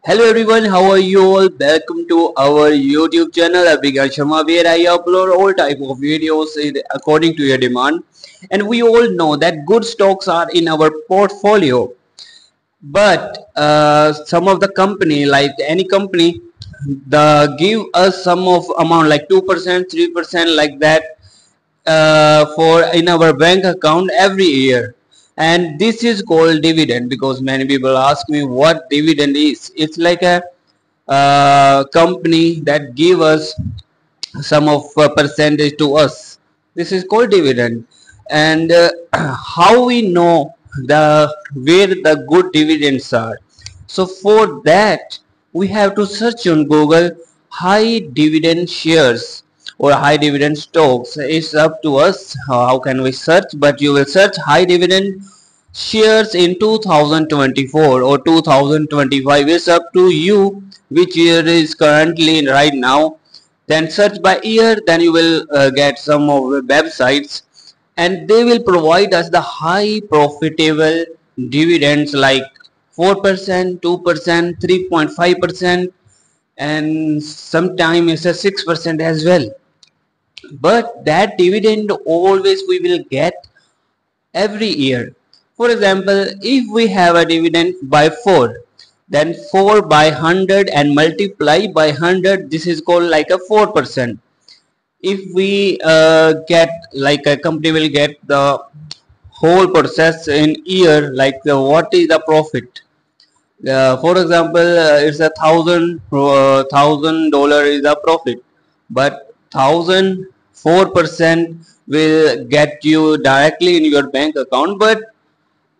Hello everyone, how are you all? Welcome to our YouTube channel Abhigan Sharma, where I upload all type of videos according to your demand. And we all know that good stocks are in our portfolio, but some of the company, like any company, the give us some of amount like 2%, 3% like that for in our bank account every year, and this is called dividend. Because many people ask me what dividend is. It's like a company that give us some of percentage to us. This is called dividend. And how we know the where the good dividends are? So for that we have to search on Google high dividend shares or high dividend stocks. It's up to us how can we search, but you will search high dividend shares in 2024 or 2025. It's up to you which year is currently right now. Then search by year, then you will get some of the websites, and they will provide us the high profitable dividends like 4%, 2%, 3.5%, and sometimes it's a 6% as well. But that dividend always we will get every year. For example, if we have a dividend by 4, then 4 by 100 and multiply by 100, this is called like a 4%. If we get like a company will get the whole process in year, like what is the profit? For example, it's $1,000 is the profit, but 1,004% will get you directly in your bank account. But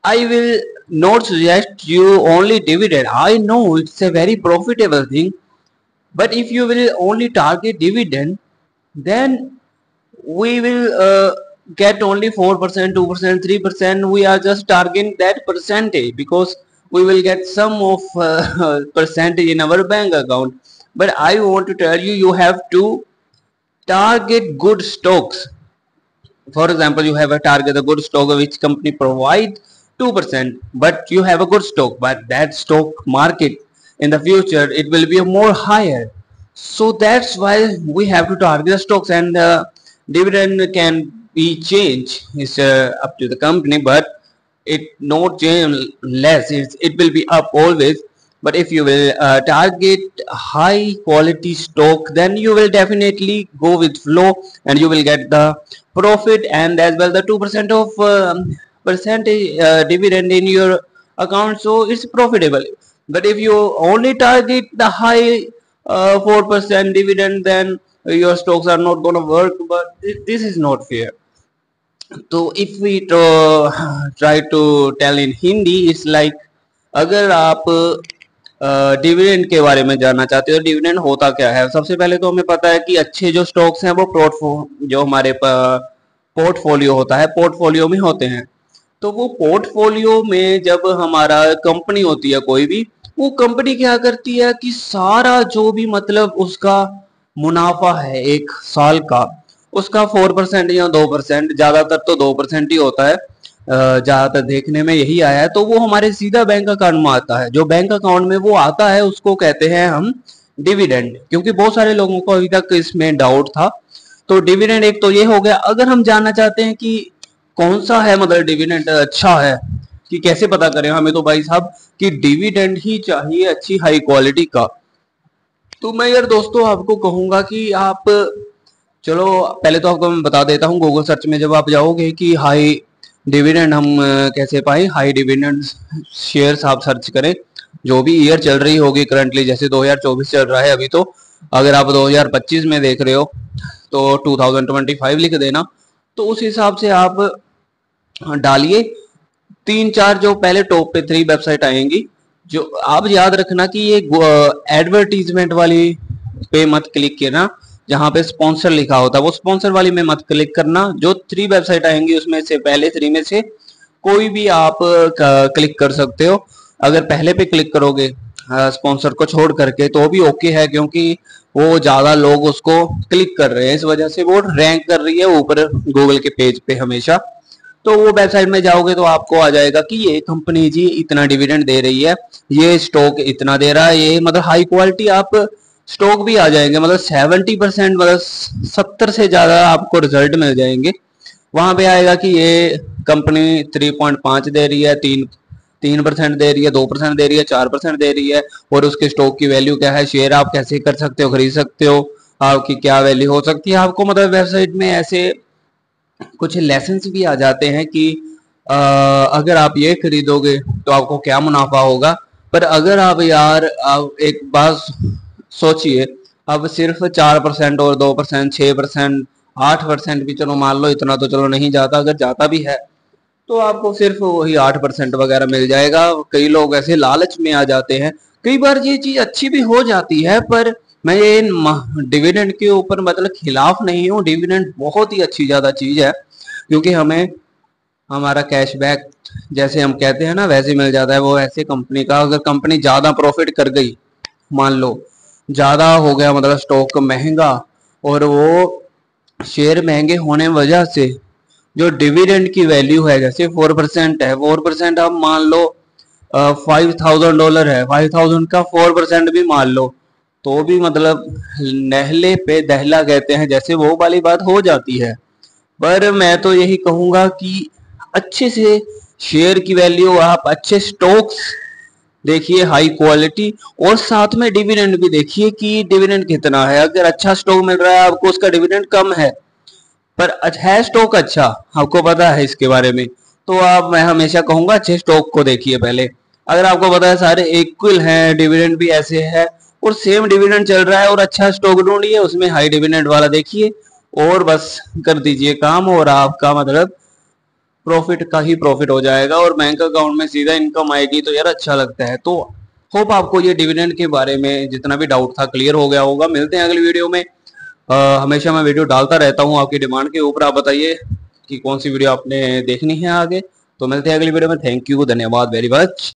I will not suggest you only dividend. I know it's a very profitable thing, but if you will only target dividend, then we will get only 4%, 2%, 3%. We are just targeting that percentage because we will get some of percentage in our bank account. But I want to tell you, you have to target good stocks. For example, you have a target a good stock which company provide 2%, but you have a good stock, but that stock market in the future it will be more higher. So that's why we have to target the stocks. And dividend can be changed. It's up to the company, but it not change less. It will be up always. But if you will target high quality stock, then you will definitely go with flow and you will get the profit, and as well the 2% of percentage dividend in your account, so it's profitable. But if you only target the high 4% dividend, then your stocks are not going to work. But this is not fair. तो if we try to tell in Hindi, it's like अगर आप dividend के बारे में जानना चाहते हो, dividend होता क्या है। सबसे पहले तो हमें पता है कि अच्छे जो स्टॉक्स हैं वो जो हमारे पोर्टफोलियो होता है, पोर्टफोलियो में होते हैं। तो वो पोर्टफोलियो में जब हमारा कंपनी होती है कोई भी, वो कंपनी क्या करती है कि सारा जो भी मतलब उसका मुनाफा है एक साल का, उसका 4% या 2%, ज्यादातर तो 2% ही होता है, ज्यादातर देखने में यही आया है, तो वो हमारे सीधा बैंक अकाउंट में आता है। जो बैंक अकाउंट में वो आता है उसको कहते हैं हम डिविडेंड। क्योंकि बहुत सारे लोगों को अभी तक इसमें डाउट था, तो डिविडेंड एक तो ये हो गया। अगर हम जानना चाहते हैं कि कौन सा है मतलब डिविडेंड अच्छा है, कि कैसे पता करें, हमें तो भाई साहब कि डिविडेंड ही चाहिए अच्छी हाई क्वालिटी का। तो मैं यार दोस्तों आपको कहूंगा कि आप चलो पहले तो आपको मैं बता देता हूँ, गूगल सर्च में जब आप जाओगे कि हाई डिविडेंड हम कैसे पाए, हाई डिविडेंड शेयर्स आप सर्च करें, जो भी ईयर चल रही होगी करंटली, जैसे 2024 चल रहा है अभी, तो अगर आप 2025 में देख रहे हो तो 2025 लिख देना। तो उस हिसाब से आप डालिए 3-4 जो पहले टॉप पे 3 वेबसाइट आएंगी। जो आप याद रखना कि ये एडवर्टीजमेंट वाली पे मत क्लिक करना, जहां पे स्पॉन्सर लिखा होता है वो स्पॉन्सर वाली में मत क्लिक करना। जो 3 वेबसाइट आएंगी उसमें से पहले 3 में से कोई भी आप क्लिक कर सकते हो। अगर पहले पे क्लिक करोगे स्पॉन्सर को छोड़ करके तो भी ओके है, क्योंकि वो ज्यादा लोग उसको क्लिक कर रहे हैं, इस वजह से वो रैंक कर रही है ऊपर गूगल के पेज पे हमेशा। तो वो वेबसाइट में जाओगे तो आपको आ जाएगा कि ये कंपनी जी इतना डिविडेंड दे रही है, ये स्टॉक इतना दे रहा है, ये मतलब हाई क्वालिटी आप स्टॉक भी आ जाएंगे, मतलब 70%, मतलब 70 से ज्यादा आपको रिजल्ट मिल जाएंगे। वहां पे आएगा कि ये कंपनी 3.5 दे रही है, 3% दे रही है, 2% दे रही है, 4% दे रही है, और उसके स्टॉक की वैल्यू क्या है, शेयर आप कैसे कर सकते हो, खरीद सकते हो, आपकी क्या वैल्यू हो सकती है। आपको मतलब वेबसाइट में ऐसे कुछ लेसन्स भी आ जाते हैं कि अगर आप ये खरीदोगे तो आपको क्या मुनाफा होगा। पर अगर आप एक बात सोचिए, अब सिर्फ 4% और 2%, 6%, 8% भी चलो मान लो, इतना तो चलो नहीं जाता, अगर जाता भी है तो आपको सिर्फ वही 8% वगैरह मिल जाएगा। कई लोग ऐसे लालच में आ जाते हैं, कई बार ये चीज अच्छी भी हो जाती है, पर मैं ये डिविडेंड के ऊपर मतलब खिलाफ नहीं हूँ। डिविडेंड बहुत ही अच्छी ज्यादा चीज है, क्योंकि हमें हमारा कैशबैक जैसे हम कहते हैं ना वैसे मिल जाता है। वो ऐसे कंपनी का, अगर कंपनी ज्यादा प्रॉफिट कर गई, मान लो ज्यादा हो गया, मतलब स्टॉक महंगा, और वो शेयर महंगे होने वजह से जो डिविडेंड की वैल्यू है, जैसे 4% है, 4% आप मान लो $5,000 है, 5,000 का 4% भी मान लो, तो भी मतलब नहले पे दहला कहते हैं, जैसे वो वाली बात हो जाती है। पर मैं तो यही कहूंगा कि अच्छे से शेयर की वैल्यू, आप अच्छे स्टॉक्स देखिए हाई क्वालिटी, और साथ में डिविडेंड भी देखिए कि डिविडेंड कितना है। अगर अच्छा स्टॉक मिल रहा है आपको, उसका डिविडेंड कम है, पर है स्टॉक अच्छा, आपको पता है इसके बारे में, तो आप, मैं हमेशा कहूंगा अच्छे स्टॉक को देखिए पहले। अगर आपको पता है सारे इक्वल हैं, डिविडेंड भी ऐसे है, और सेम डिविडेंड चल रहा है, और अच्छा स्टॉक ढूंढिए उसमें हाई डिविडेंड वाला देखिए, और बस कर दीजिए काम, और आपका मतलब प्रॉफिट का ही प्रॉफिट हो जाएगा, और बैंक अकाउंट में सीधा इनकम आएगी, तो यार अच्छा लगता है। तो होप आपको ये डिविडेंड के बारे में जितना भी डाउट था क्लियर हो गया होगा। मिलते हैं अगली वीडियो में। हमेशा मैं वीडियो डालता रहता हूँ आपकी डिमांड के ऊपर, आप बताइए कि कौन सी वीडियो आपने देखनी है आगे। तो मिलते हैं अगली वीडियो में। थैंक यू, धन्यवाद वेरी मच।